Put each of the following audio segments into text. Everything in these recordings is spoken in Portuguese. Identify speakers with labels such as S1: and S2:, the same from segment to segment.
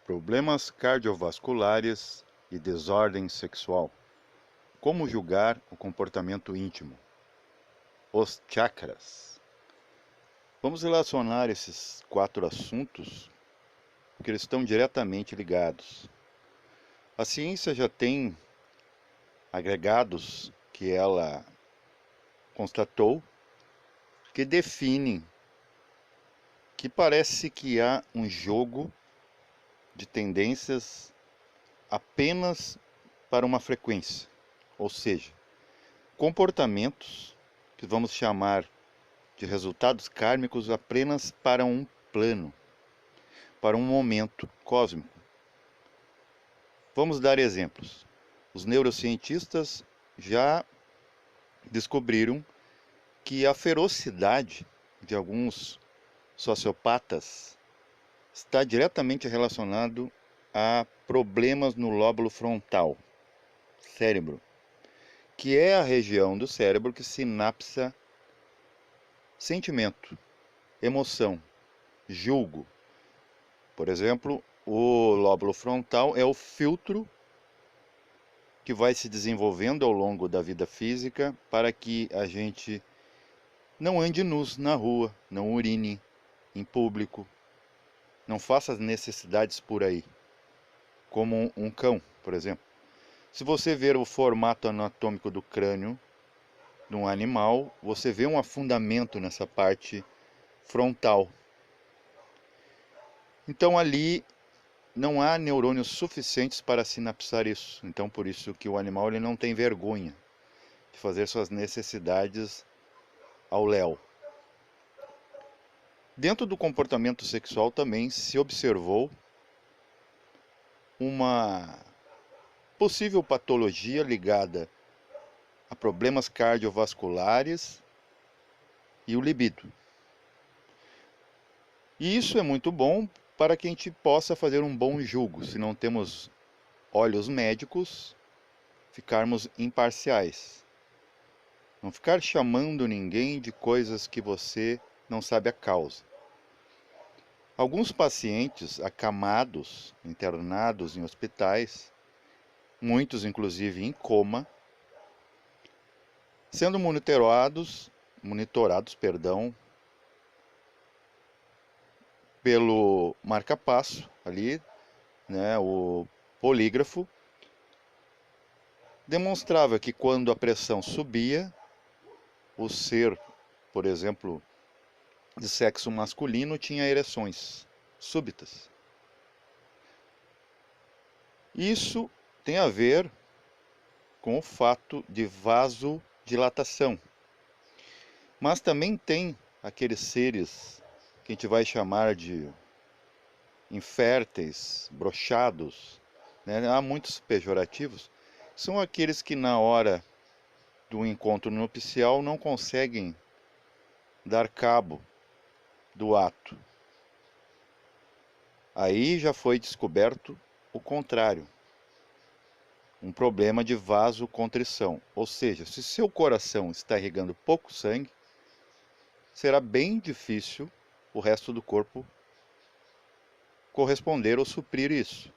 S1: Problemas cardiovasculares e desordem sexual. Como julgar o comportamento íntimo? Os chakras. Vamos relacionar esses 4 assuntos porque eles estão diretamente ligados. A ciência já tem agregados que ela constatou que definem que parece que há um jogo de tendências apenas para uma frequência, ou seja, comportamentos que vamos chamar de resultados kármicos apenas para um plano, para um momento cósmico. Vamos dar exemplos. Os neurocientistas já descobriram que a ferocidade de alguns sociopatas está diretamente relacionado a problemas no lóbulo frontal, cérebro, que é a região do cérebro que sinapsa sentimento, emoção, julgo. Por exemplo, o lóbulo frontal é o filtro que vai se desenvolvendo ao longo da vida física para que a gente não ande nus na rua, não urine em público, não faça as necessidades por aí, como um cão, por exemplo. Se você ver o formato anatômico do crânio de um animal, você vê um afundamento nessa parte frontal. Então ali não há neurônios suficientes para sinapsar isso. Então por isso que o animal ele não tem vergonha de fazer suas necessidades ao léu. Dentro do comportamento sexual também se observou uma possível patologia ligada a problemas cardiovasculares e o libido. E isso é muito bom para que a gente possa fazer um bom julgo. Se não temos olhos médicos, ficarmos imparciais. Não ficar chamando ninguém de coisas que você não sabe a causa. Alguns pacientes acamados, internados em hospitais, muitos inclusive em coma, sendo monitorados, pelo marca-passo ali, né, o polígrafo, demonstrava que quando a pressão subia, o ser, por exemplo, de sexo masculino tinha ereções súbitas. Isso tem a ver com o fato de vasodilatação. Mas também tem aqueles seres que a gente vai chamar de inférteis, broxados, né? Há muitos pejorativos, são aqueles que na hora do encontro nupcial não conseguem dar cabo do ato. Aí já foi descoberto o contrário, um problema de vasocontrição, ou seja, se seu coração está irrigando pouco sangue, será bem difícil o resto do corpo corresponder ou suprir isso.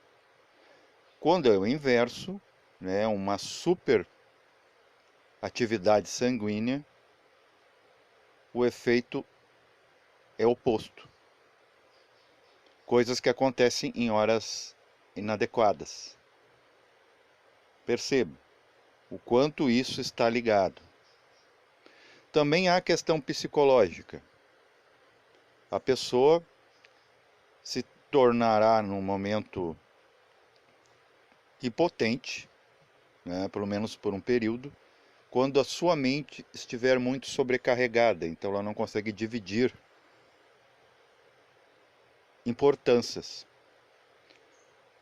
S1: Quando é o inverso, né, uma super atividade sanguínea, o efeito é oposto. Coisas que acontecem em horas inadequadas. Perceba o quanto isso está ligado. Também há a questão psicológica. A pessoa se tornará num momento impotente, né, pelo menos por um período, quando a sua mente estiver muito sobrecarregada, então ela não consegue dividir importâncias.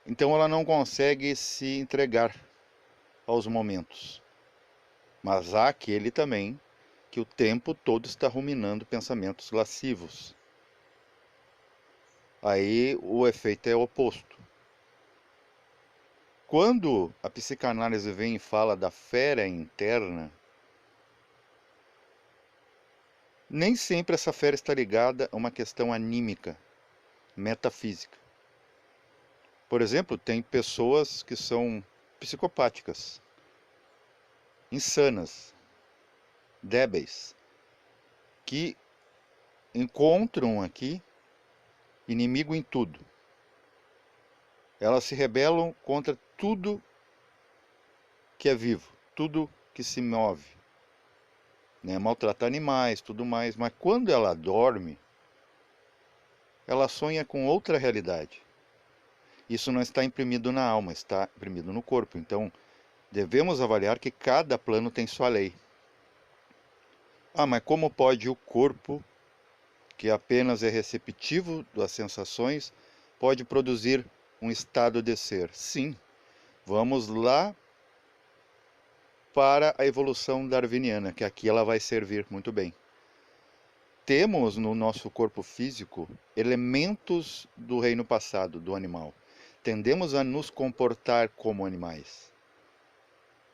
S1: Então ela não consegue se entregar aos momentos. Mas há aquele também que o tempo todo está ruminando pensamentos lascivos. Aí o efeito é oposto. Quando a psicanálise vem e fala da fera interna, nem sempre essa fera está ligada a uma questão anímica, metafísica. Por exemplo, tem pessoas que são psicopáticas, insanas, débeis, que encontram aqui inimigo em tudo. Elas se rebelam contra tudo que é vivo, tudo que se move, né? Maltratar animais, tudo mais. Mas quando ela dorme, ela sonha com outra realidade. Isso não está imprimido na alma, está imprimido no corpo. Então, devemos avaliar que cada plano tem sua lei. Ah, mas como pode o corpo, que apenas é receptivo das sensações, pode produzir um estado de ser? Sim, vamos lá para a evolução darwiniana, que aqui ela vai servir muito bem. Temos no nosso corpo físico elementos do reino passado, do animal. Tendemos a nos comportar como animais,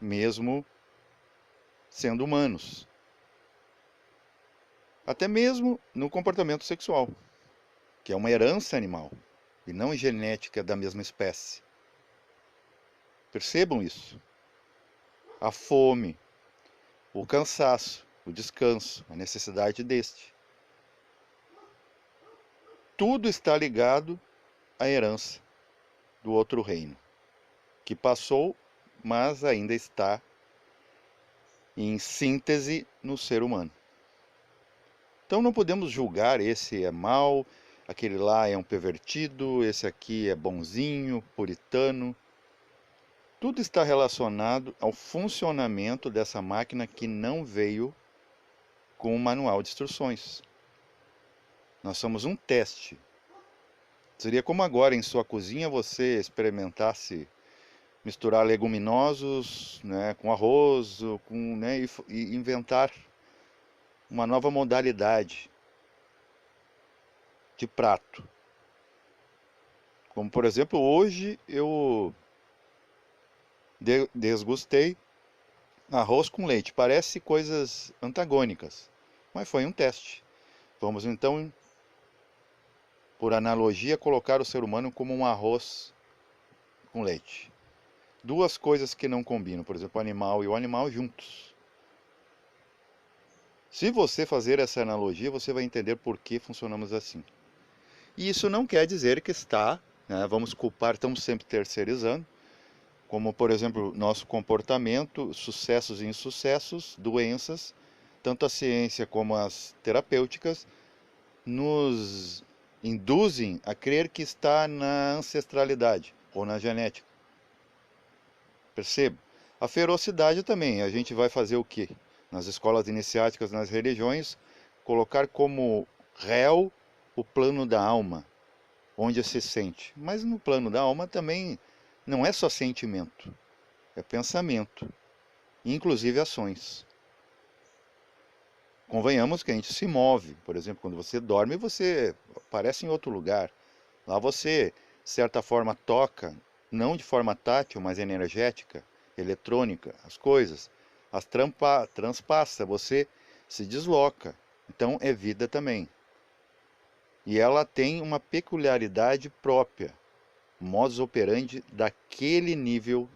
S1: mesmo sendo humanos. Até mesmo no comportamento sexual, que é uma herança animal e não genética da mesma espécie. Percebam isso. A fome, o cansaço, o descanso, a necessidade deste. Tudo está ligado à herança do outro reino, que passou, mas ainda está em síntese no ser humano. Então não podemos julgar, esse é mau, aquele lá é um pervertido, esse aqui é bonzinho, puritano. Tudo está relacionado ao funcionamento dessa máquina que não veio com um manual de instruções. Nós somos um teste. Seria como agora em sua cozinha você experimentasse misturar leguminosos, né, com arroz, com, né, e inventar uma nova modalidade de prato. Como por exemplo, hoje eu desgustei arroz com leite. Parece coisas antagônicas, mas foi um teste. Vamos então, por analogia, colocar o ser humano como um arroz com leite. Duas coisas que não combinam, por exemplo, o animal e o animal juntos. Se você fazer essa analogia, você vai entender por que funcionamos assim. E isso não quer dizer que está, né, vamos culpar, estamos sempre terceirizando, como por exemplo, nosso comportamento, sucessos e insucessos, doenças, tanto a ciência como as terapêuticas, nos induzem a crer que está na ancestralidade ou na genética. Perceba? A ferocidade também, a gente vai fazer o quê? Nas escolas iniciáticas, nas religiões, colocar como réu o plano da alma, onde se sente. Mas no plano da alma também não é só sentimento, é pensamento, inclusive ações. Convenhamos que a gente se move, por exemplo, quando você dorme, você aparece em outro lugar. Lá você, de certa forma, toca, não de forma tátil, mas energética, eletrônica, as coisas. As transpassa, você se desloca. Então é vida também. E ela tem uma peculiaridade própria, modus operandi daquele nível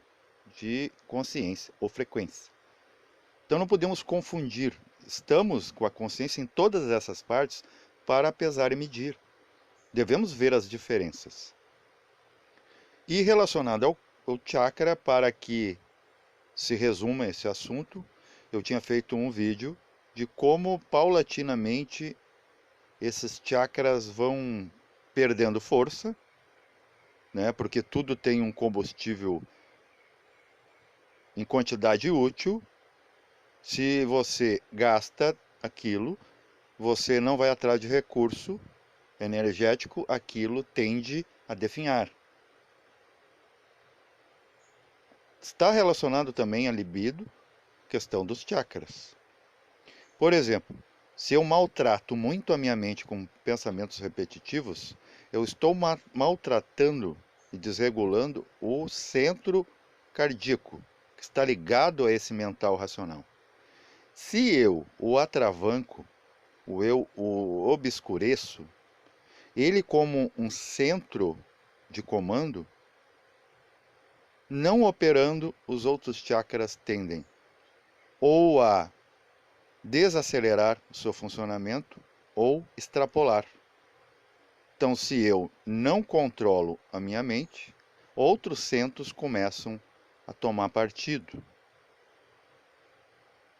S1: de consciência ou frequência. Então não podemos confundir. Estamos com a consciência em todas essas partes para pesar e medir. Devemos ver as diferenças. E relacionado ao chakra, para que se resuma esse assunto, eu tinha feito um vídeo de como paulatinamente esses chakras vão perdendo força, né? Porque tudo tem um combustível em quantidade útil. Se você gasta aquilo, você não vai atrás de recurso energético, aquilo tende a definhar. Está relacionado também à libido, questão dos chakras. Por exemplo, se eu maltrato muito a minha mente com pensamentos repetitivos, eu estou maltratando e desregulando o centro cardíaco, que está ligado a esse mental racional. Se eu o atravanco, eu o obscureço, ele como um centro de comando, Não operando, os outros chakras tendem ou a desacelerar o seu funcionamento ou extrapolar. Então, se eu não controlo a minha mente, outros centros começam a tomar partido.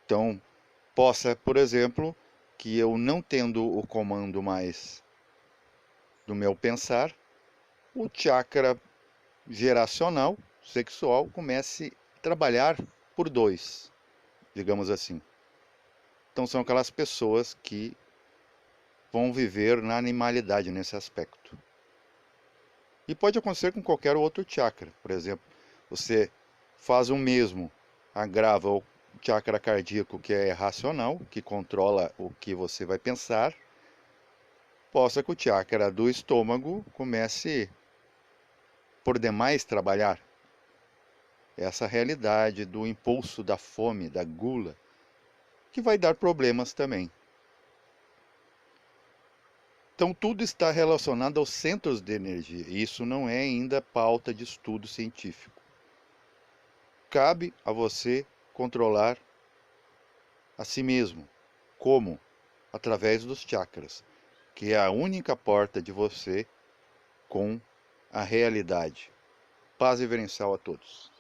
S1: Então, possa, por exemplo, que eu não tendo o comando mais do meu pensar, o chakra geracional, sexual, comece a trabalhar por dois, digamos assim. Então, são aquelas pessoas que vão viver na animalidade nesse aspecto. E pode acontecer com qualquer outro chakra. Por exemplo, você faz o mesmo, agrava o chakra cardíaco, que é racional, que controla o que você vai pensar, possa que o chakra do estômago comece por demais trabalhar. Essa realidade do impulso da fome, da gula, que vai dar problemas também. Então, tudo está relacionado aos centros de energia. E isso não é ainda pauta de estudo científico. Cabe a você controlar a si mesmo. Como? Através dos chakras, que é a única porta de você com a realidade. Paz e verencial a todos.